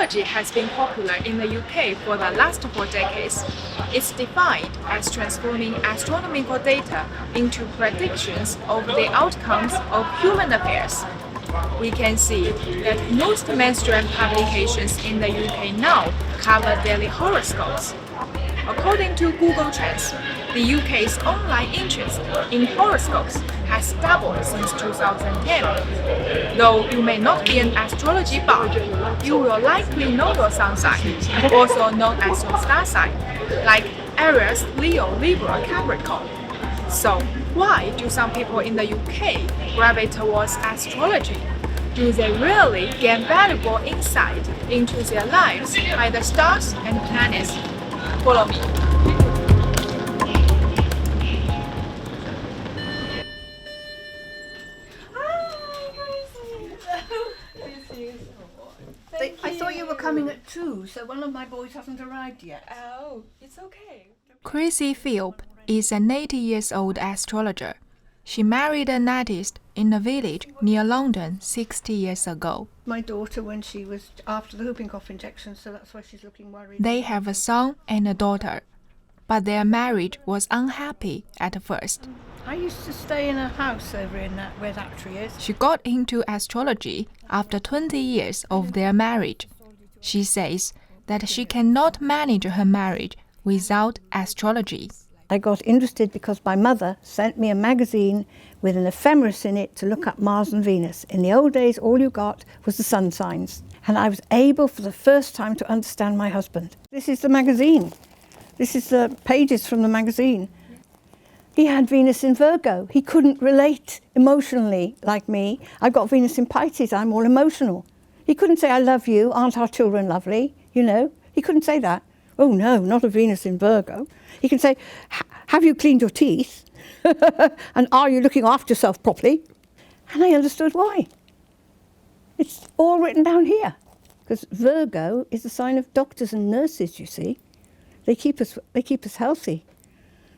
Astrology has been popular in the UK for the last 4 decades. It's defined as transforming astronomical data into predictions of the outcomes of human affairs. We can see that most mainstream publications in the UK now cover daily horoscopes. According to Google Trends, the UK's online interest in horoscopes has doubled since 2010. Though you may not be an astrology buff, you will likely know your sun sign, also known as your star sign, like Aries, Leo, Libra, Capricorn. So, why do some people in the UK gravitate towards astrology? Do they really gain valuable insight into their lives by the stars and planets? Follow me. I thought you were coming at 2, so one of my boys hasn't arrived yet. Oh, it's okay. Chrissy Philp is an 80-year-old astrologer. She married an artist in a village near London 60 years ago. My daughter when she was after the whooping cough injection, so that's why she's looking worried. They have a son and a daughter, but their marriage was unhappy at first. I used to stay in a house over in where that tree is. She got into astrology after 20 years of their marriage. She says that she cannot manage her marriage without astrology. I got interested because my mother sent me a magazine with an ephemeris in it to look up Mars and Venus. In the old days, all you got was the sun signs. And I was able for the first time to understand my husband. This is the magazine. This is the pages from the magazine. He had Venus in Virgo. He couldn't relate emotionally like me. I've got Venus in Pisces. I'm all emotional. He couldn't say, I love you, aren't our children lovely? You know, he couldn't say that. Oh no, not a Venus in Virgo. He can say, have you cleaned your teeth? And are you looking after yourself properly? And I understood why. It's all written down here. Because Virgo is a sign of doctors and nurses, you see. They keep us healthy.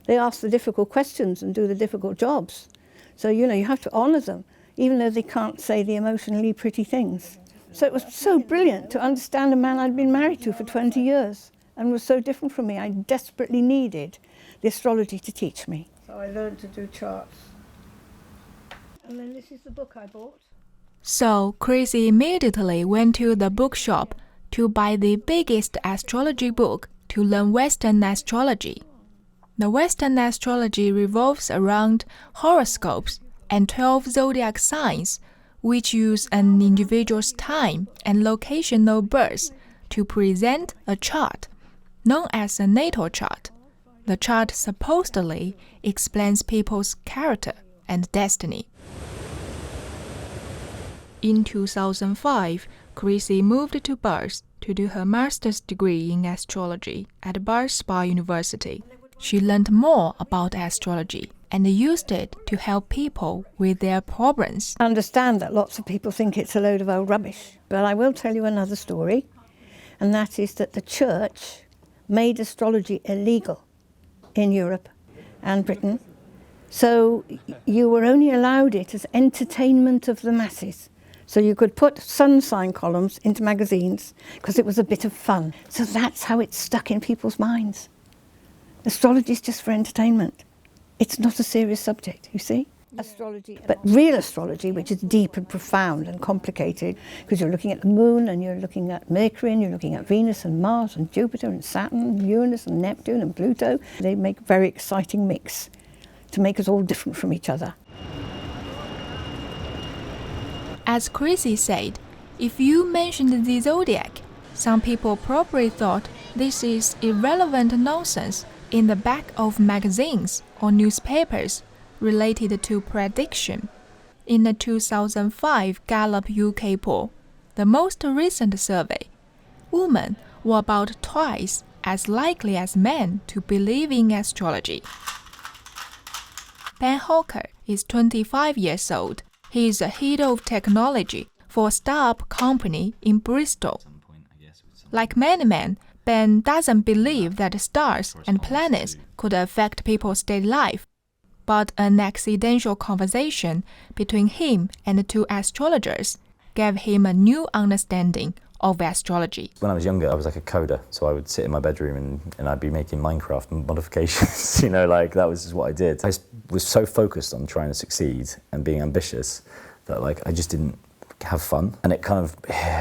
They ask the difficult questions and do the difficult jobs. So, you know, you have to honour them, even though they can't say the emotionally pretty things. So it was so brilliant to understand a man I'd been married to for 20 years and was so different from me. I desperately needed the astrology to teach me. So I learned to do charts. And then this is the book I bought. So Chrissy immediately went to the bookshop to buy the biggest astrology book to learn Western astrology. The Western astrology revolves around horoscopes and 12 zodiac signs, which use an individual's time and location of birth to present a chart, known as a natal chart. The chart supposedly explains people's character and destiny. In 2005, Chrissy moved to Bath to do her master's degree in astrology at Bath Spa University. She learned more about astrology and used it to help people with their problems. I understand that lots of people think it's a load of old rubbish, but I will tell you another story, and that is that the church made astrology illegal in Europe and Britain. So you were only allowed it as entertainment of the masses. So you could put sun sign columns into magazines because it was a bit of fun. So that's how it stuck in people's minds. Astrology is just for entertainment. It's not a serious subject, you see? Astrology. But real astrology, which is deep and profound and complicated, because you're looking at the moon and you're looking at Mercury and you're looking at Venus and Mars and Jupiter and Saturn and Uranus and Neptune and Pluto. They make a very exciting mix to make us all different from each other. As Chrissy said, if you mentioned the zodiac, some people probably thought this is irrelevant nonsense in the back of magazines or newspapers related to prediction. In a 2005 Gallup UK poll, the most recent survey, women were about twice as likely as men to believe in astrology. Ben Hawker is 25 years old. He is a head of technology for a startup company in Bristol. Like many men, Ben doesn't believe that stars and planets could affect people's daily life. But an accidental conversation between him and 2 astrologers gave him a new understanding of astrology. When I was younger, I was like a coder, so I would sit in my bedroom and I'd be making Minecraft modifications, you know, like that was just what I did. I was so focused on trying to succeed and being ambitious that like I just didn't have fun, and it kind of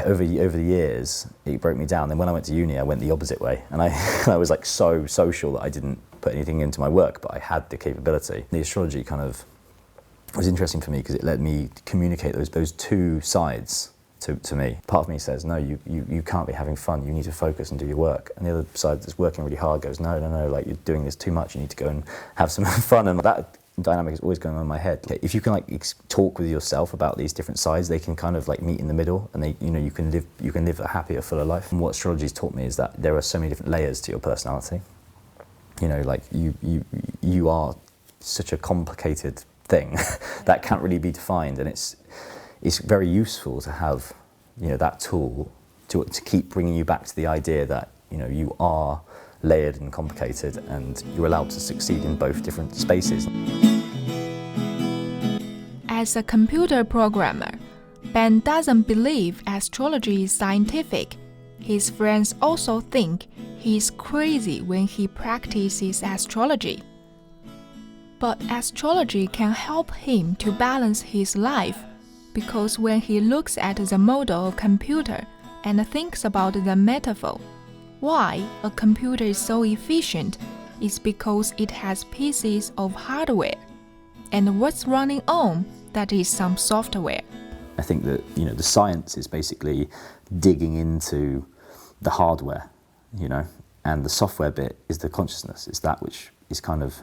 over the years it broke me down. Then when I went to uni, I went the opposite way, and I was like so social that I didn't put anything into my work, but I had the capability. The astrology kind of was interesting for me because it let me communicate those two sides to me. Part of me says, no, you can't be having fun, you need to focus and do your work. And the other side that's working really hard goes, no, like you're doing this too much, you need to go and have some fun. And that dynamic is always going on in my head. If you can like talk with yourself about these different sides, they can kind of like meet in the middle, and you can live a happier, fuller life. And what astrology's taught me is that there are so many different layers to your personality. You know, like you are such a complicated thing that can't really be defined, and it's very useful to have, you know, that tool to keep bringing you back to the idea that, you know, you are layered and complicated and you're allowed to succeed in both different spaces. As a computer programmer, Ben doesn't believe astrology is scientific. His friends also think he's crazy when he practices astrology. But astrology can help him to balance his life, because when he looks at the model of computer and thinks about the metaphor, why a computer is so efficient is because it has pieces of hardware, and what's running on that is some software. I think that, you know, the science is basically digging into the hardware, you know, and the software bit is the consciousness. It's that which is kind of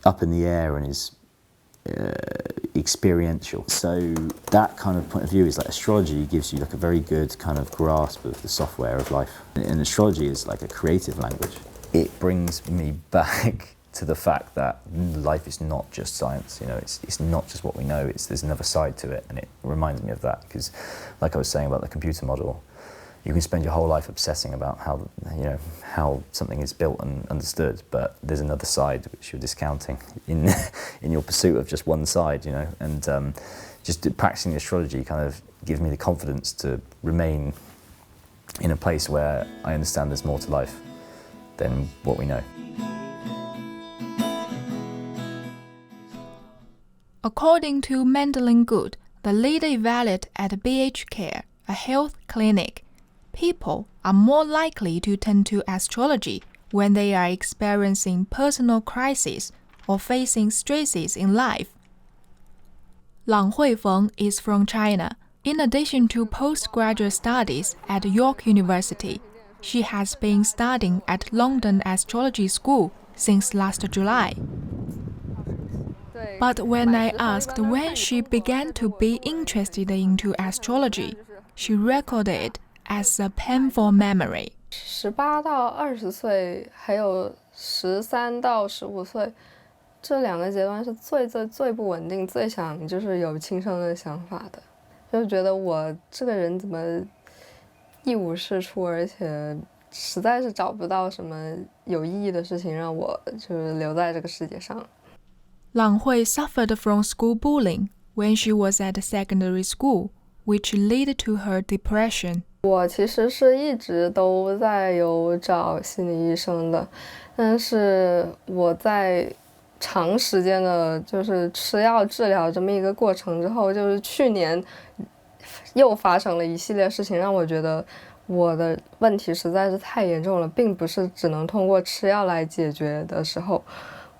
up in the air and is experiential. So that kind of point of view is like astrology gives you like a very good kind of grasp of the software of life. And astrology is like a creative language. It brings me back to the fact that life is not just science, you know, it's not just what we know, there's another side to it, and it reminds me of that because, like I was saying about the computer model, you can spend your whole life obsessing about how, you know, how something is built and understood, but there's another side which you're discounting in your pursuit of just one side, you know. And just practicing astrology kind of gives me the confidence to remain in a place where I understand there's more to life than what we know. According to Mandolin Good, the lead evaluate at BH Care, a health clinic, people are more likely to turn to astrology when they are experiencing personal crises or facing stresses in life. Lang Huifeng is from China. In addition to postgraduate studies at York University, she has been studying at London Astrology School since last July. But when I asked when she began to be interested into astrology, she recorded it as a painful memory. 18到20岁还有13到15岁这2个阶段是最不稳定，最想就是有轻生的想法的，就觉得我这个人怎么一无是处，而且实在是找不到什么有意义的事情让我就是留在这个世界上。 Lang Hui suffered from school bullying when she was at secondary school, which led to her depression. 我其实是一直都在有找心理医生的，但是我在长时间的就是吃药治疗这么一个过程之后，就是去年又发生了一系列事情，让我觉得我的问题实在是太严重了，并不是只能通过吃药来解决的时候，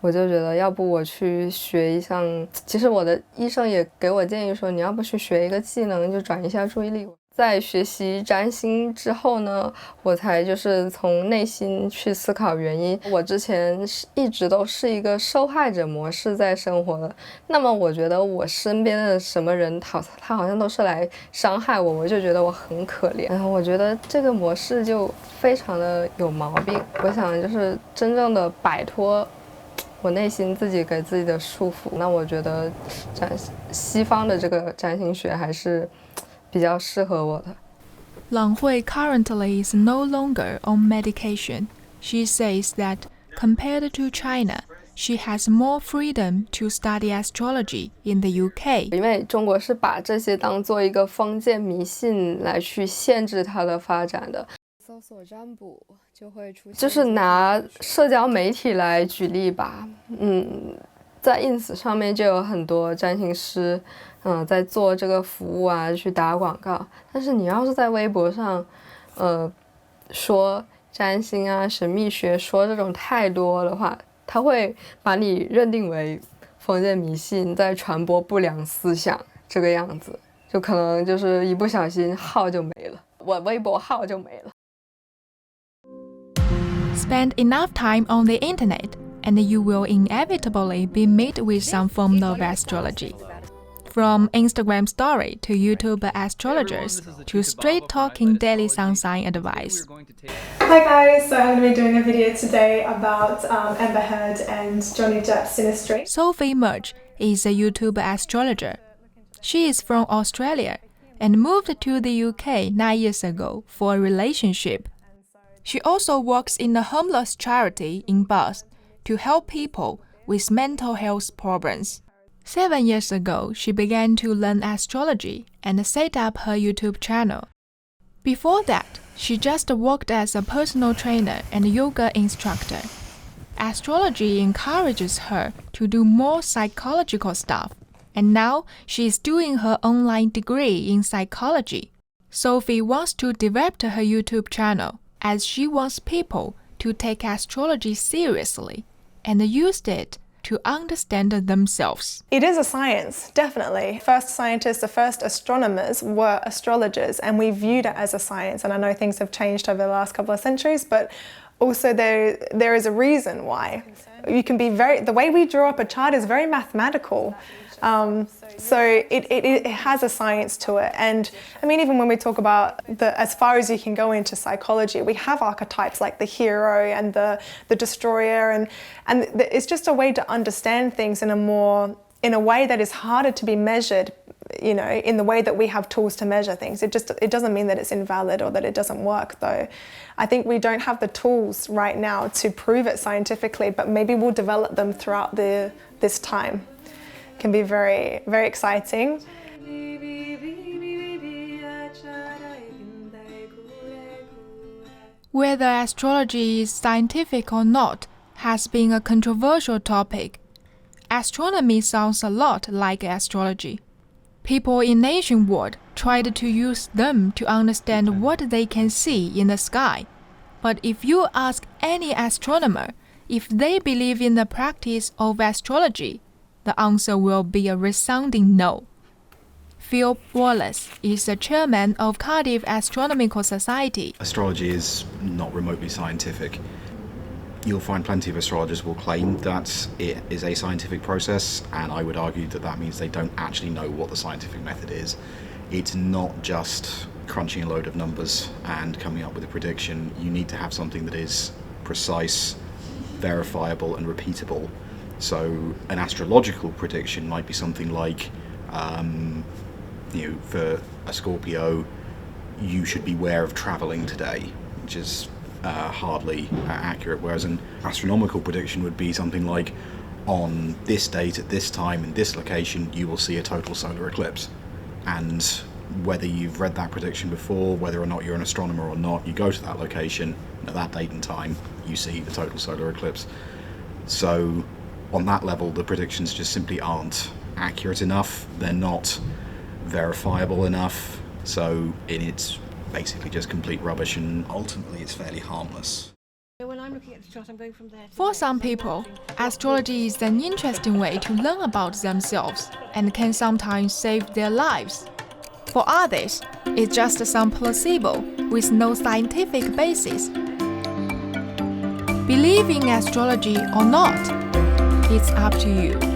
我就觉得要不我去学一项，其实我的医生也给我建议说，你要不去学一个技能，就转移一下注意力。在学习占星之后呢，我才就是从内心去思考原因。我之前一直都是一个受害者模式在生活的，那么我觉得我身边的什么人他好像都是来伤害我，我就觉得我很可怜。然后我觉得这个模式就非常的有毛病，我想就是真正的摆脱我内心自己给自己的束缚，那我觉得西方的这个占星学还是比较适合我的。 Lang Hui currently is no longer on medication. She says that compared to China, she has more freedom to study astrology in the UK. 因为中国是把这些当做一个封建迷信来去限制它的发展的。搜索占卜就会出现，就是拿社交媒体来举例吧。在 ins 上面就有很多占星师，在做这个服务啊，去打广告。但是你要是在微博上，说占星啊、神秘学，说这种太多的话，他会把你认定为封建迷信，在传播不良思想这个样子，就可能就是一不小心号就没了，我微博号就没了。Spend enough time on the internet, and you will inevitably be met with some form of astrology. From Instagram story to YouTube astrologers to straight-talking daily sun sign advice. Hi guys, so I'm going to be doing a video today about Amber Heard and Johnny Depp's synastry. Sophie Murch is a YouTube astrologer. She is from Australia and moved to the UK 9 years ago for a relationship. She also works in a homeless charity in Bath to help people with mental health problems. 7 years ago, she began to learn astrology and set up her YouTube channel. Before that, she just worked as a personal trainer and yoga instructor. Astrology encourages her to do more psychological stuff, and now she is doing her online degree in psychology. Sophie wants to develop her YouTube channel as she wants people to take astrology seriously and use it to understand themselves. It is a science, definitely. First scientists, the first astronomers were astrologers, and we viewed it as a science. And I know things have changed over the last couple of centuries, but also there is a reason why. You can be the way we draw up a chart is very mathematical. So it has a science to it. And I mean, even when we talk about as far as you can go into psychology, we have archetypes like the hero and the destroyer, and it's just a way to understand things in a way that is harder to be measured, you know, in the way that we have tools to measure things. It doesn't mean that it's invalid or that it doesn't work, though. I think we don't have the tools right now to prove it scientifically, but maybe we'll develop them throughout this time. Can be very, very exciting. Whether astrology is scientific or not has been a controversial topic. Astronomy sounds a lot like astrology. People in ancient world tried to use them to understand what they can see in the sky. But if you ask any astronomer if they believe in the practice of astrology, the answer will be a resounding no. Phil Wallace is the chairman of Cardiff Astronomical Society. Astrology is not remotely scientific. You'll find plenty of astrologers will claim that it is a scientific process, and I would argue that that means they don't actually know what the scientific method is. It's not just crunching a load of numbers and coming up with a prediction. You need to have something that is precise, verifiable, and repeatable. So an astrological prediction might be something like, for a Scorpio, you should beware of travelling today, which is hardly accurate, whereas an astronomical prediction would be something like, on this date, at this time, in this location, you will see a total solar eclipse. And whether you've read that prediction before, whether or not you're an astronomer or not, you go to that location, and at that date and time, you see the total solar eclipse. So on that level, the predictions just simply aren't accurate enough. They're not verifiable enough. So it's basically just complete rubbish, and ultimately it's fairly harmless. When I'm looking at the chart, I'm going from there to For some people, astrology is an interesting way to learn about themselves and can sometimes save their lives. For others, it's just some placebo with no scientific basis. Believe in astrology or not, it's up to you.